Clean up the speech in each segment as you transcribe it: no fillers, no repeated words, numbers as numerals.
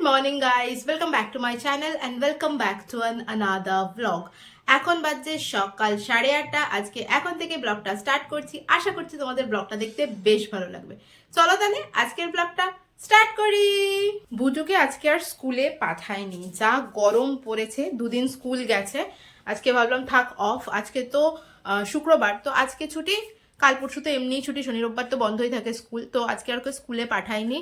Morning guys, welcome back to my channel and welcome back to another blog. এখন বাজছে সকাল 8:30। আজকে এখন থেকে ব্লগটা স্টার্ট করছি। আশা করছি তোমাদের ব্লগটা দেখতে বেশ ভালো লাগবে। চলো তাহলে আজকের ব্লগটা স্টার্ট করি। বুটুকে আজকে আর স্কুলে পাঠায়নি, যা গরম পড়েছে। দুদিন স্কুল গেছে, আজকে ভাবলাম থাক অফ। আজকে তো শুক্রবার, তো আজকে ছুটি। কাল পরশু তো এমনিই ছুটি, শনি রোববার তো বন্ধই থাকে স্কুল। তো আজকে আর ওকে স্কুলে পাঠাইনি।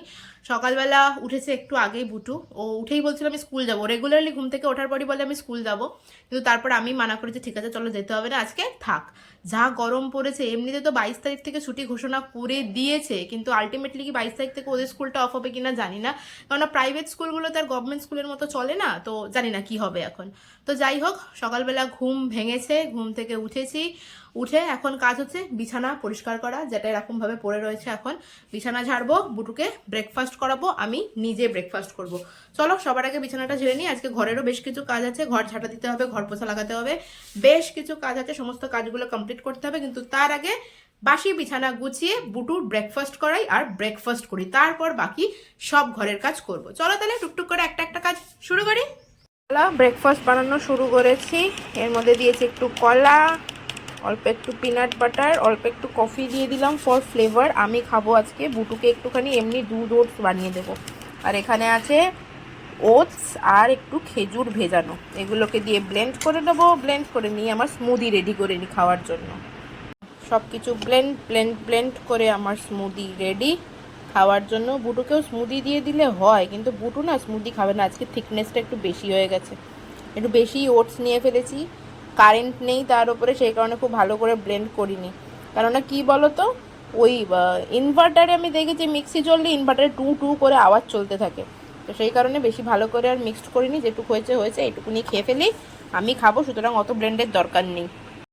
সকালবেলা উঠেছে একটু আগেই বুটু, ও উঠেই বলছিল আমি স্কুল যাবো। রেগুলারলি ঘুম থেকে ওঠার পরই বলে আমি স্কুল যাবো, কিন্তু তারপর আমি মানা করেছি ঠিক আছে চলো যেতে হবে না, আজকে থাক। যা গরম পড়েছে। এমনিতে তো 22 তারিখ থেকে ছুটি ঘোষণা করে দিয়েছে, কিন্তু আলটিমেটলি কি 22 তারিখ থেকে ওদের স্কুলটা অফ হবে কিনা জানি না, কারণ প্রাইভেট স্কুলগুলো তার গভর্নমেন্ট স্কুলের মতো চলে না, তো জানি না কি হবে এখন। তো যাই হোক, সকালবেলা ঘুম ভেঙেছে, ঘুম থেকে উঠেছি। উঠে এখন কাজ হচ্ছে বিছানা পরিষ্কার করা, যেটা এরকম ভাবে পড়ে রয়েছে। এখন বিছানা ঝাড়বো, বুটুকে ব্রেকফাস্ট করাবো, আমি নিজে ব্রেকফাস্ট করব। চলো সবার আগে বিছানাটা ঝেড়ে নিই। আজকে ঘরেরও বেশ কিছু কাজ আছে, ঘর ঝাঁটা দিতে হবে, ঘর পোছা লাগাতে হবে, বেশ কিছু কাজ আছে, সমস্ত কাজগুলো কমপ্লিট করতে হবে। কিন্তু তার আগে বাসি বিছানা গুছিয়ে বুটুর ব্রেকফাস্ট করাই আর ব্রেকফাস্ট করি, তারপর বাকি সব ঘরের কাজ করব। চলো তাহলে টুকটুক করে একটা একটা কাজ শুরু করি। ব্রেকফাস্ট বানানো শুরু করেছি। এর মধ্যে দিয়েছি একটু কলা, অল্প একটু পিনাট বাটার, অল্প একটু কফি দিয়ে দিলাম ফর ফ্লেভার। আমি খাবো আজকে, বুটুকে একটুখানি এমনি দুধ ওটস বানিয়ে দেবো। আর এখানে আছে ওটস আর একটু খেজুর ভেজানো, এগুলোকে দিয়ে ব্লেন্ড করে দেবো। ব্লেন্ড করে নিয়ে আমার স্মুদি রেডি করে নিই খাওয়ার জন্য। সব কিছু ব্লেন্ড করে আমার স্মুদি রেডি খাওয়ার জন্য। বুটুকেও স্মুদি দিয়ে দিলে হয়, কিন্তু বুটু না স্মুদি খাবে না। আজকে থিকনেসটা একটু বেশি হয়ে গেছে, একটু বেশি ওটস নিয়ে ফেলেছি। কারেন্ট নেই তার উপরে, সেই কারণে খুব ভালো করে ব্লেন্ড করিনি। কেননা কি বলো তো, ওই ইনভার্টারে আমি দেখেছি মিক্সি চললে ইনভার্টারে টু টু করে আওয়াজ চলতে থাকে, তো সেই কারণে বেশি ভালো করে আর মিক্সড করিনি। যেটুকু হয়েছে এইটুকুনি খেয়ে ফেলি, আমি খাবো, সুতরাং অত ব্লেন্ডের দরকার নেই।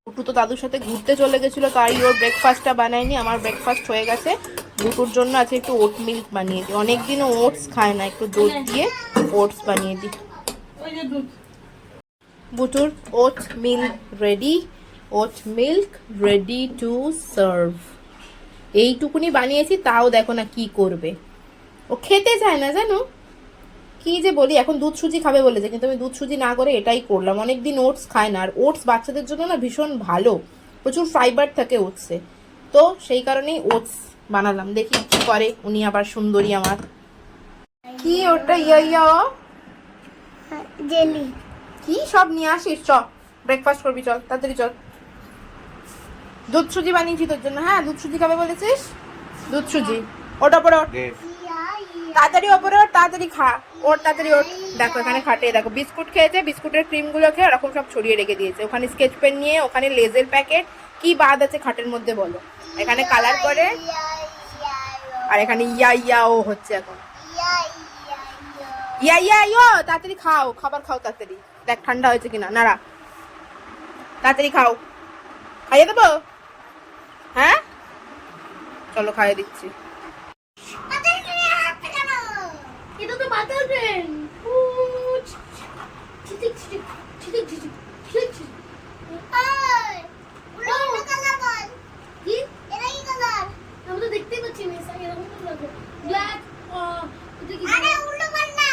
বুটু তো দাদুর সাথে ঘুরতে চলে গেছিলো, তাই ওর ব্রেকফাস্টটা বানায়নি। আমার ব্রেকফাস্ট হয়ে গেছে। বুটুর জন্য আছে একটু ওট মিল্ক বানিয়ে দিই, অনেকদিনও ওটস খায় না, একটু দুধ দিয়ে ওটস বানিয়ে দিই। বুটুর oat milk ready, oat milk ready to serve. এইটুকুনি বানিয়েছি, তাও দেখো না কি করবে, ও খেতে চায় না জানো। কি যে বলি, এখন দুধ সুজি খাবে বলেছে, কিন্তু আমি দুধ সুজি না করে এটাই করলাম। অনেকদিন ওটস খায় না, আর ওটস বাচ্চাদের জন্য না ভীষণ ভালো, প্রচুর ফাইবার থাকে ওটসে, তো সেই কারণেই ওটস বানালাম। দেখি কি করে উনি আবার সুন্দরী আমার। কি ওটা ইয়া জেলি কি সব নিয়ে আসিস? চ ব্রেকফাস্ট করবি, চল তাড়াতাড়ি চল। দুধ সুজি বানিয়েছি তোর জন্য। হ্যাঁ, দুধ সুজি খাবে বলেছিস, দুধ সুজি। ওটা পরে তাড়াতাড়ি ওপরে ওর, তাড়াতাড়ি খা, ওর তাড়াতাড়ি ওর। দেখো এখানে খাটে, দেখো বিস্কুট খেয়েছে, বিস্কুটের ক্রিমগুলো খেয়ে এরকম সব ছড়িয়ে রেখে দিয়েছে। ওখানে স্কেচ পেন নিয়ে, ওখানে লেজের প্যাকেট, কি বাদ আছে খাটের মধ্যে বলো। এখানে কালার করে, আর এখানে ইয়া ও হচ্ছে এখন ইয়া। তাড়াতাড়ি খাও, খাবার খাও তাড়াতাড়ি। দেখ ঠান্ডা হয়েছে কিনা, নাড়া, তাড়াতাড়ি খাও। খাইয়ে দেবো? হ্যাঁ চলো খাইয়ে দিচ্ছি। এটা তো বাতাস দেন। আমি তো দেখতেই পাচ্ছি না, ব্ল্যাক। আরে উল্টো পাল্টা না,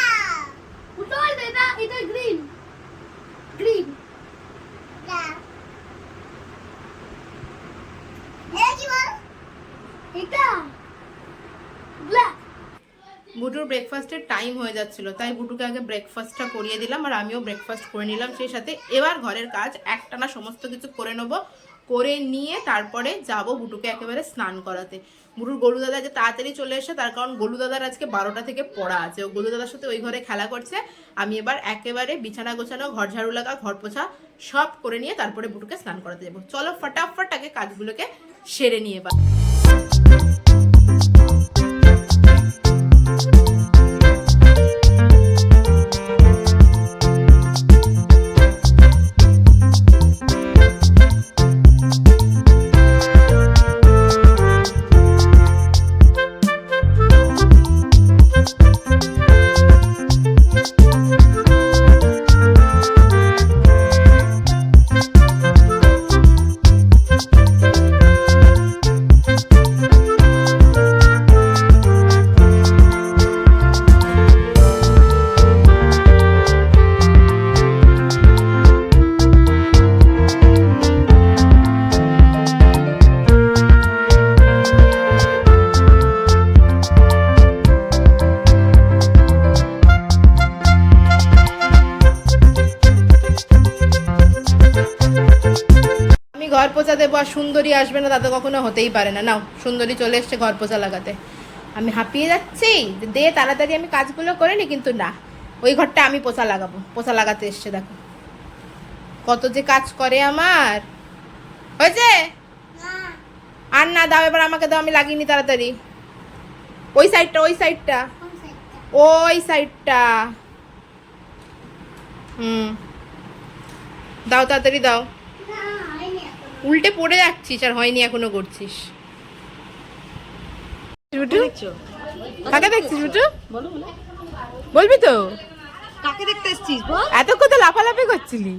উল্টো পাল্টা, এটা গ্রিন গ্রিন। এটা ব্ল্যাক। বুটুর ব্রেকফাস্টের টাইম হয়ে যাচ্ছিল, তাই বুটুকে আগে ব্রেকফাস্টটা করিয়ে দিলাম, আর আমিও ব্রেকফাস্ট করে নিলাম সেই সাথে। এবার ঘরের কাজ একটানা সমস্ত কিছু করে নেবো, করে নিয়ে তারপরে যাব বুটুকে একেবারে স্নান করাতে। বুটুর গলু দাদা যে তাড়াতাড়ি চলে এসে, তার কারণ গলু দাদার আজকে 12টা থেকে পড়া আছে, ও গলু দাদার সাথে ওই ঘরে খেলা করছে। আমি এবার একেবারে বিছানা গোছানো, ঘর ঝাড়ু লাগা, ঘর পোছা সব করে নিয়ে তারপরে বুটুকে স্নান করাতে যাবো। চলো ফটাফট আগে কাজগুলোকে সেরে নিয়ে এবার। সুন্দরী আসবে না তা তো কখনো হতেই পারে না। নাও, সুন্দরী চলে এসছে ঘর পোছা লাগাতে। আমি হাঁপিয়ে যাচ্ছি, দে তাড়াতাড়ি আমি কাজগুলো করে নি, কিন্তু না, ওই ঘরটা আমি পোছা লাগাবো। পোছা লাগাতে এসছে, দেখো কত যে কাজ করে আমার। হয়েছে? আর না, দাও এবার আমাকে দাও, আমি লাগিয়ে নি তাড়াতাড়ি। ওই সাইডটা, ওই সাইডটা, ওই সাইডটা। দাও তাড়াতাড়ি দাও। উল্টে পড়ে যাচ্ছিস আর হয়নি এখনো করছিস। কাকে দেখছিস বুটু? বলবি তো? কাকে দেখতে এসেছিস বল? এতক্ষণ তো লাফালাফি করছিলি।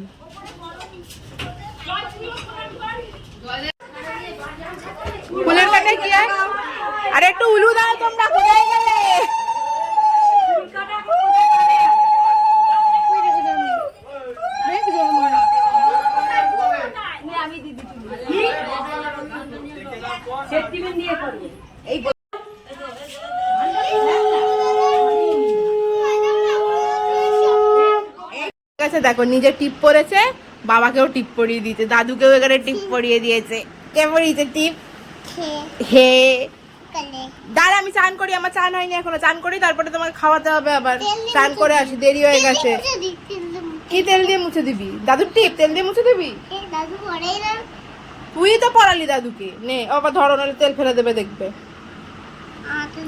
ফুলের কাটে কি আর? আরে একটু উলু দাও তোমরা, কোথায় গেলে? দেখো নিজে টিপ পরেছে, বাবাকেও টিপ পরিয়ে দিয়েছে, দাদুকেও এখানে টিপ পরিয়ে দিয়েছে। কে পরিয়েছে টিপ? হে দাঁড়া, আমি চান করি, আমার চান হয়নি এখনো। চান করি তারপরে তোমাকে খাওয়াতে হবে আবার। চান করে আসি, দেরি হয়ে গেছে। কি তেল দিয়ে মুছে দিবি? দাদুর টিপ তেল দিয়ে মুছে দিবি? তুই তো পড়ালি দাদুকে। নে আবার ধরো, নাহলে তেল ফেলে দেবে দেখবে।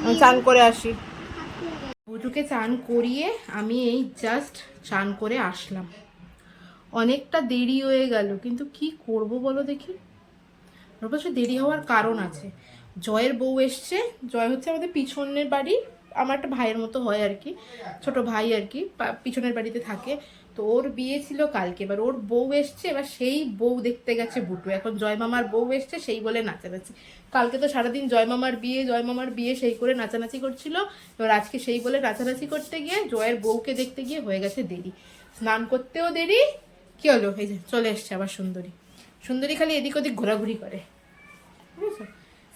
আমি চান করে আসি। বুটুকে চান করিয়ে আমি এই জাস্ট চান করে আসলাম। অনেকটা দেরি হয়ে গেল, কিন্তু কি করব বলো দেখি। অবশ্য দেরি হওয়ার কারণ আছে। জয়ের বউ এসছে। জয় হচ্ছে আমাদের পিছনের বাড়ি, আমার একটা ভাইয়ের মতো হয় আর কি, ছোট ভাই আর কি, পিছনের বাড়িতে থাকে। তো ওর বিয়ে ছিল কালকে, এবার ওর বউ এসছে, এবার সেই বউ দেখতে গেছে বুটু। এখন জয় মামার বউ এসছে সেই বলে নাচানাচি। কালকে তো সারাদিন জয় মামার বিয়ে সেই করে নাচানাচি করছিল। এবার আজকে সেই বলে নাচানাচি করতে গিয়ে জয়ের বউকে দেখতে গিয়ে হয়ে গেছে দেরি। স্নান করতেও দেরি। কি হলো? এই যে চলে এসছে আবার সুন্দরী। সুন্দরী খালি এদিক ওদিক ঘোরাঘুরি করে, বুঝেছো?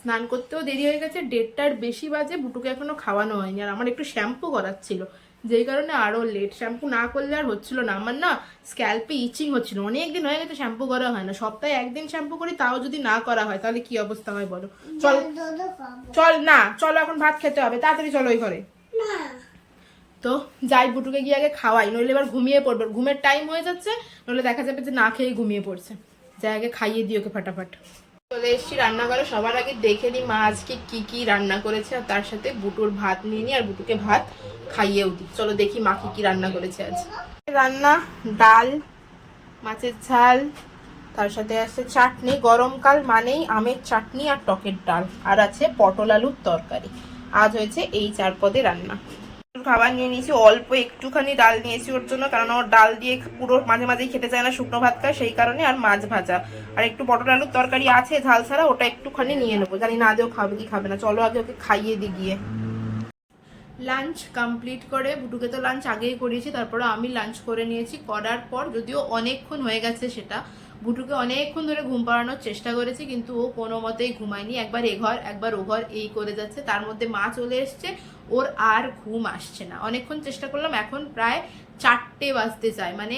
স্নান করতেও দেরি হয়ে গেছে, 1:30টার বেশি বাজে। বুটুকে এখনো খাওয়ানো হয়নি, আর আমার একটু শ্যাম্পু করাচ্ছিল, যেই কারণে আরো লেট। শ্যাম্পু না করলে আর হচ্ছিল না, আমার না স্ক্যাল্পে ইচিং হচ্ছিল। অনেকদিন হয়ে গেছে শ্যাম্পু করা হয় না, সপ্তাহে একদিন শ্যাম্পু করি, তাও যদি না করা হয় তাহলে কি অবস্থা হয় বলো। চল চল, না চলো এখন ভাত খেতে হবে, তাড়াতাড়ি চলো ওই ঘরে। তো যাই, বুটুকে গিয়ে আগে খাওয়াই, নইলে এবার ঘুমিয়ে পড়বে। ঘুমের টাইম হয়ে যাচ্ছে, নইলে দেখা যাবে যে না খেয়ে ঘুমিয়ে পড়ছে। যাই আগে খাইয়ে দিই ওকে ফাটাফাট। চলে এসেছি রান্নাঘরে। সবার আগে দেখে নিই মা আজকে কি কি রান্না করেছে, আর তার সাথে বুটুর ভাত নিয়ে নিই আর বুটুকে ভাত খাইয়েও দিই। চলো দেখি মা কি কি রান্না করেছে আজ। রান্না ডাল, মাছের ঝাল, তার সাথে আছে চাটনি। গরমকাল মানেই আমের চাটনি আর টকের ডাল, আর আছে পটল আলুর তরকারি। আজ হয়েছে এই 4 পদে রান্না। খাবার নিয়ে নিয়েছি, অল্প একটুখানি ডাল নিয়েছি ওর জন্য, কারণ ওর ডাল দিয়ে পুরো মাঝে মাঝেই খেতে চায় না, শুকনো ভাত খায়, সেই কারণে। আর মাছ ভাজা আর একটু পটল আলুর তরকারি আছে ঝাল ছাড়া, ওটা একটুখানি নিয়ে নেবো। জানি না আদেও খাবে কি খাবে না। চলো আগে ওকে খাইয়ে দিই গিয়ে। লাঞ্চ কমপ্লিট করে, বুটুকে তো লাঞ্চ আগেই করিয়েছি, তারপরে আমি লাঞ্চ করে নিয়েছি। করার পর যদিও অনেকক্ষণ হয়ে গেছে, সেটা বুটুকে অনেকক্ষণ ধরে ঘুম পাড়ানোর চেষ্টা করেছি, কিন্তু ও কোনো মতেই ঘুমায়নি। একবার এ ঘর একবার ও ঘর এই করে যাচ্ছে। তার মধ্যে মা চলে এসছে, ওর আর ঘুম আসছে না। অনেকক্ষণ চেষ্টা করলাম, এখন প্রায় 4টে বাজতে চায়। মানে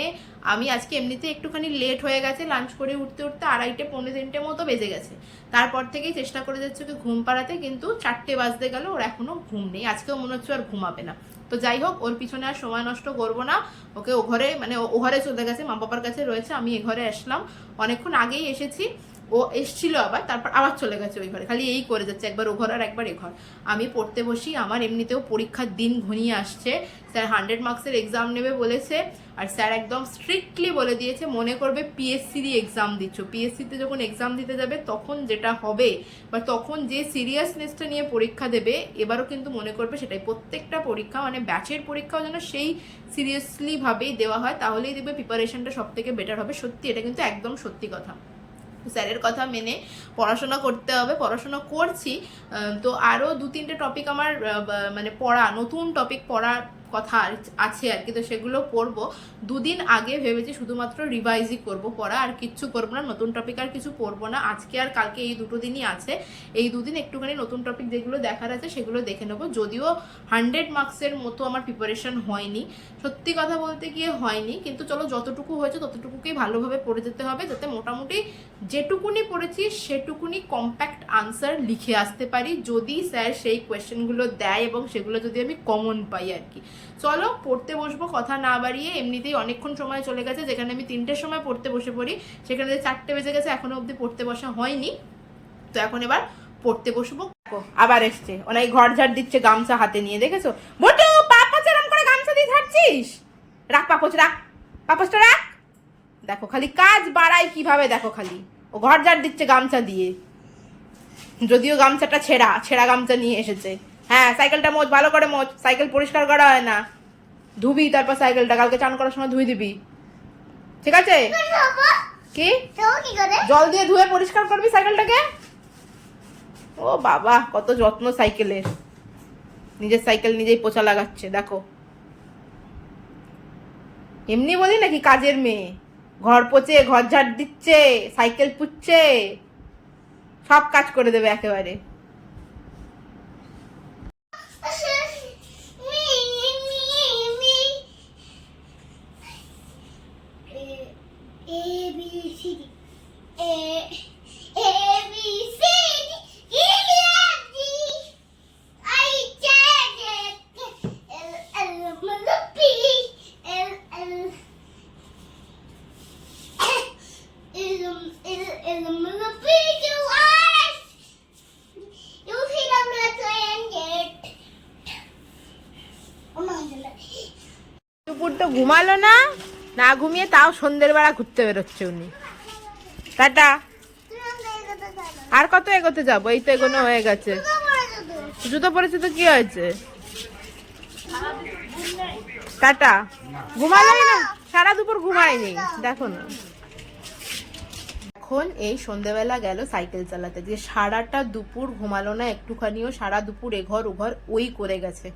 আমি আজকে এমনিতে একটুখানি লেট হয়ে গেছে, লাঞ্চ করে উঠতে উঠতে 2:30 পৌনে 3টে মতো বেজে গেছে। তারপর থেকেই চেষ্টা করে যাচ্ছে ওকে ঘুম পাড়াতে, কিন্তু 4টে বাজতে গেল, ওর এখনো ঘুম নেই। আজকেও মনে হচ্ছে আর ঘুমাবে না। তো যাই হোক, ওর পিছনে আর সময় নষ্ট করবো না। ওকে ও ঘরে, মানে ও ঘরে চলে গেছে, মা বাবার কাছে রয়েছে। আমি এ ঘরে আসলাম, অনেকক্ষণ আগেই এসেছি। ও এসছিল আবার, তারপর আবার চলে গেছে ওই ঘরে। খালি এই করে যাচ্ছে, একবার ও ঘর আর একবার এ ঘর। আমি পড়তে বসি, আমার এমনিতেও পরীক্ষার দিন ঘনিয়ে আসছে। স্যার 100 মার্কসের এক্সাম নেবে বলেছে, আর স্যার একদম স্ট্রিক্টলি বলে দিয়েছে, মনে করবে পিএসসিরই এক্সাম দিচ্ছ। পিএসসিতে যখন এক্সাম দিতে যাবে তখন যেটা হবে, বা তখন যে সিরিয়াসনেসটা নিয়ে পরীক্ষা দেবে, এবারও কিন্তু মনে করবে সেটাই। প্রত্যেকটা পরীক্ষা, মানে ব্যাচের পরীক্ষাও যেন সেই সিরিয়াসলি ভাবেই দেওয়া হয়, তাহলেই দেখবে প্রিপারেশনটা সব থেকে বেটার হবে। সত্যি, এটা কিন্তু একদম সত্যি কথা। স্যারের কথা মেনে পড়াশোনা করতে হবে, পড়াশোনা করছি। তো আরও 2-3টে টপিক আমার মানে পড়া, নতুন টপিক পড়া কথা আছে আর কি, তো সেগুলো পড়বো। দুদিন আগে ভেবেছি শুধুমাত্র রিভাইজই করব, পড়া আর কিচ্ছু করবো না, নতুন টপিক আর কিছু পড়বো না। আজকে আর কালকে এই দুটো দিনই আছে, এই দুদিন একটুখানি নতুন টপিক যেগুলো দেখার আছে সেগুলো দেখে নেবো। যদিও 100 মার্কসের মতো আমার প্রিপারেশন হয়নি, সত্যি কথা বলতে গিয়ে হয়নি, কিন্তু চলো যতটুকু হয়েছে ততটুকুকেই ভালোভাবে পড়ে যেতে হবে, যাতে মোটামুটি যেটুকুনি পড়েছি সেটুকুনি কম্প্যাক্ট আনসার লিখে আসতে পারি, যদি স্যার সেই কোয়েশ্চেনগুলো দেয় এবং সেগুলো যদি আমি কমন পাই আর কি। চলো পড়তে বসবো, কথা না বাড়িয়ে। এমনিতেই অনেকক্ষণ সময় চলে গেছে, যেখানে আমি 3টের সময় পড়তে বসে পড়ি সেখানে 4টে বেজে গেছে, এখনো অবধি পড়তে বসা হয়নি। তো এখন এবার পড়তে বসবো। আবার এসছে, অনেক ঘর ঝাড় দিচ্ছে গামছা হাতে নিয়ে, দেখেছো? মোটু পাপা এরকম করে গামছা দিয়ে ঝাড়ছিস? রাখ পাপোচ, রাখ পাপোচটা রাখ। দেখো খালি কাজ বাড়ায় কিভাবে, দেখো খালি ও ঘর ঝাড় দিচ্ছে গামছা দিয়ে, যদিও গামছাটা ছেঁড়া ছেঁড়া গামছা নিয়ে এসেছে। হ্যাঁ, সাইকেলটা মোচ, ভালো করে মোচ, সাইকেল পরিষ্কার করা হয় না, ধুবি তারপর সাইকেলটা, কালকে চান করার সময় ধুয়ে দিবি, ঠিক আছে? কি জল দিয়ে ধুয়ে পরিষ্কার করবি সাইকেলটাকে? ও বাবা, কত যত্ন সাইকেলের, নিজের সাইকেল নিজেই পোছা লাগাচ্ছে দেখো। এমনি বলি নাকি কাজের মেয়ে, ঘর পোছে, ঘর ঝাড় দিচ্ছে, সাইকেল পুচ্ছে, সব কাজ করে দেবে একেবারে। দুপুর তো ঘুমালো না, না ঘুমিয়ে তাও সন্ধ্যের বেলা ঘুরতে বেরোচ্ছে উনি। টাটা। আর কত এগোতে যাবো, এই তো এগোনো হয়ে গেছে। জুতো পরেছে তো কি হয়েছে, টাটা। ঘুমালোই না, সারা দুপুর ঘুমায়নি, দেখো না। এখন এই সন্ধ্যেবেলা গেল সাইকেল চালাতে, যে সারাটা দুপুর ঘুমালো না একটুখানিও, সারা দুপুর এঘর ওঘর ওই করে গেছে।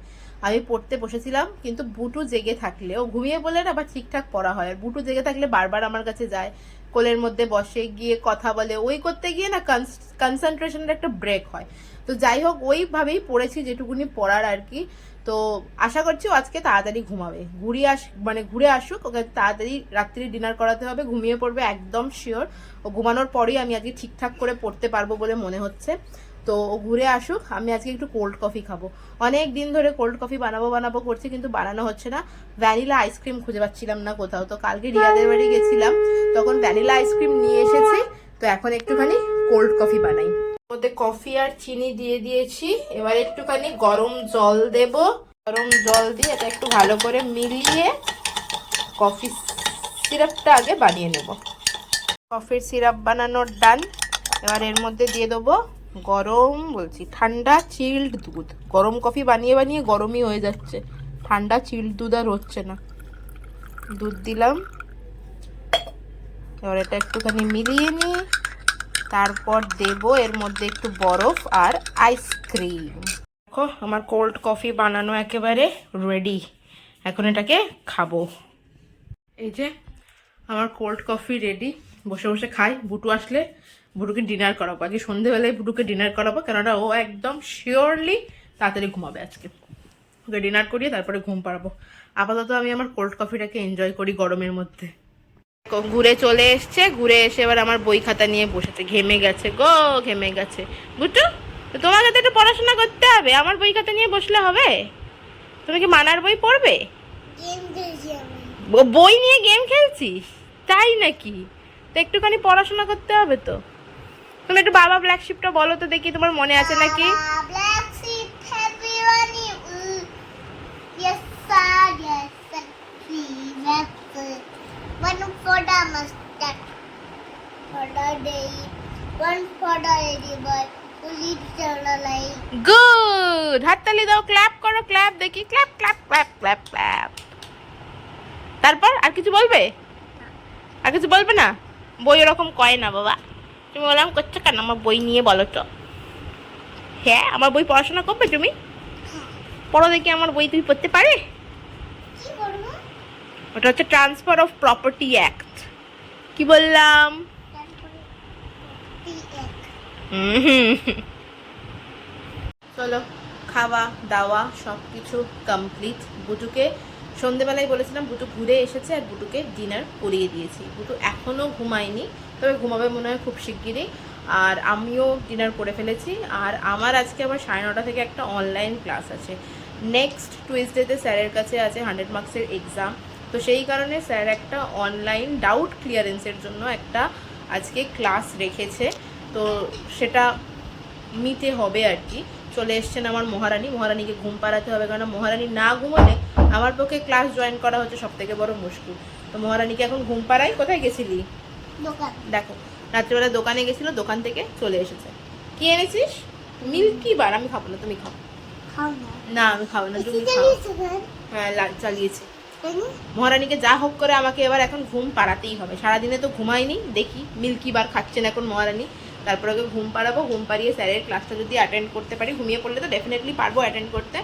আমি পড়তে বসেছিলাম, কিন্তু বুটু জেগে থাকলে, ও ঘুমিয়ে বলে না আবার ঠিকঠাক পড়া হয়, আর বুটু জেগে থাকলে বারবার আমার কাছে যায়, কোলের মধ্যে বসে, গিয়ে কথা বলে, ওই করতে গিয়ে না কনসেন্ট্রেশনের একটা ব্রেক হয়। তো যাই হোক, ওইভাবেই পড়েছি যেটুকুনি পড়ার আর কি। তো আশা করছি ও আজকে তাড়াতাড়ি ঘুমাবে, ঘুরে আসুক, ওকে তাড়াতাড়ি রাত্রি ডিনার করাতে হবে, ঘুমিয়ে পড়বে একদম শিওর। ও ঘুমানোর পরেই আমি আজকে ঠিকঠাক করে পড়তে পারবো বলে মনে হচ্ছে। তো ও ঘুরে আসুক, আমি আজকে একটু কোল্ড কফি খাবো। অনেক দিন ধরে কোল্ড কফি বানাবো করছি, কিন্তু বানানো হচ্ছে না। ভ্যানিলা আইসক্রিম খুঁজে পাচ্ছিলাম না কোথাও, তো কালকে রিয়াদের বাড়ি গেছিলাম, তখন ভ্যানিলা আইসক্রিম নিয়ে এসেছি। তো এখন একটুখানি কোল্ড কফি বানাই। মধ্যে কফি আর চিনি দিয়ে দিয়েছি, এবার একটুখানি গরম জল দেব। গরম জল দিয়ে এটা একটু ভালো করে মিলিয়ে কফি সিরাপটা আগে বানিয়ে নেব। কফির সিরাপ বানানোর ডান। এবার এর মধ্যে দিয়ে দেবো ঠান্ডা চিল্ড দুধ। গরম কফি বানিয়ে বানিয়ে গরমই হয়ে যাচ্ছে, ঠান্ডা চিল্ড দুধ আর হচ্ছে না। দুধ দিলাম, এবার এটা একটুখানি মিলিয়ে নিই, তারপর দেব এর মধ্যে একটু বরফ আর আইসক্রিম। দেখো আমার কোল্ড কফি বানানো একেবারে রেডি, এখন এটাকে খাবো। এই যে আমার কোল্ড কফি রেডি, বসে বসে খাই। বুটু আসলে বুটুকে ডিনার করাবো, আজকে সন্ধ্যেবেলায় বুটুকে ডিনার করাবো, কেননা ও একদম শিওরলি তাড়াতাড়ি ঘুমাবে আজকে। ওকে ডিনার করিয়ে তারপরে ঘুম পাড়াবো। আপাতত আমি আমার কোল্ড কফিটাকে এনজয় করি গরমের মধ্যে। ঘুরে চলে এসছে, ঘুরে এসে এবার আমার বই খাতা নিয়ে বসেছে, ঘেমে গেছে গো, ঘেমে গেছে। বুটু, তোমাকে তো একটু পড়াশোনা করতে হবে, আমার বই খাতা নিয়ে বসলে হবে? তুমি কি মানার বই পড়বে? বই নিয়ে গেম খেলছিস, তাই নাকি? তো একটুখানি পড়াশোনা করতে হবে তো। তুমি একটু বাবা ব্ল্যাক শিপটা বলো তো দেখি, তোমার মনে আছে নাকি? One for the mustard, for the day, one for the ladybird, who leads the light. Good, হাততালি দাও, ক্ল্যাপ করো, ক্ল্যাপ দেখি, clap clap clap clap clap. তারপর আর কিছু বলবে? আর কিছু বলবে না? বই এরকম কয় না বাবা, তুমি বললাম করছো কেন? আমার বই নিয়ে বলো তো। হ্যাঁ, আমার বই পড়াশোনা করবে তুমি? পড়ো দেখি, আমার বই তুমি পড়তে পারে? ওটা হচ্ছে ট্রান্সফার অফ প্রপার্টি অ্যাক্ট। কি বললাম? তারপরে টি1। হুম। চলো, খাওয়া দাওয়া সব কিছু কমপ্লিট। বুটুকে সন্ধেবেলায় বলেছিলাম, বুটু ঘুরে এসেছে আর বুটুকে ডিনার করিয়ে দিয়েছি। বুটু এখনও ঘুমায়নি, তবে ঘুমাবে মনে হয় খুব শিগগিরই। আর আমিও ডিনার করে ফেলেছি। আর আমার আজকে আবার 9:30 থেকে একটা অনলাইন ক্লাস আছে। নেক্সট টুইসডেতে স্যারের কাছে আছে 100 মার্কসের এক্সাম। তো সেই কারণে স্যার একটা অনলাইন ডাউট ক্লিয়ারেন্সের জন্য একটা আজকে ক্লাস রেখেছে। তো সেটা নিতে হবে আর কি। চলে এসছেন আমার মহারানীকে ঘুম পাড়াতে হবে, কারণ মহারানী না ঘুমোলে আমার পক্ষে ক্লাস জয়েন করা হচ্ছে সব থেকে বড় মুশকিল। তো মহারানীকে এখন ঘুম পাড়াই। কোথায় গেছিলি? দোকান। দেখো, রাত্রিবেলা দোকানে গেছিল, দোকান থেকে চলে এসেছে। কি এনেছিস? মিল্কি বার। আমি খাবো না, তুমি খাও। খাও না। না আমি খাবো না, তুমি এসে খাও। চালিয়েছে ফ্যান, হ্যাঁ চালিয়েছি। তাই না? মহারানীকে যা হোক করে আমাকে এবার এখন ঘুম পাড়াতেই হবে। সারাদিনে তো ঘুমায়নি, দেখি মিল্কি বার খাচ্ছেন এখন মহারানী। তারপর ওকে ঘুম পাড়াবো। ঘুম পাড়িয়ে স্যারের ক্লাসটা যদি অ্যাটেন্ড করতে পারি, ঘুমিয়ে পড়লে তো ডেফিনেটলি পারবো অ্যাটেন্ড করতে।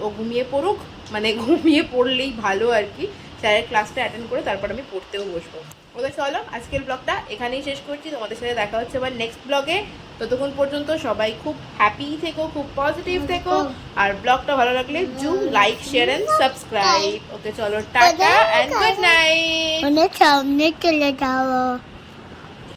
ও ঘুমিয়ে পড়ুক, মানে ঘুমিয়ে পড়লেই ভালো আর কি। স্যারের ক্লাসটা অ্যাটেন্ড করে তারপর আমি পড়তেও বসবো। ওকে চলো, আজকের ব্লগটা এখানেই শেষ করছি। তোমাদের সাথে দেখা হচ্ছে আবার নেক্সট ব্লগে। ততক্ষণ পর্যন্ত সবাই খুব হ্যাপি থেকো, খুব পজিটিভ থেকো। আর ব্লগটা ভালো লাগলে do like, share and subscribe. Okay চলো, টাটা অ্যান্ড গুড নাইট। অনেক সামনে চলে যাও।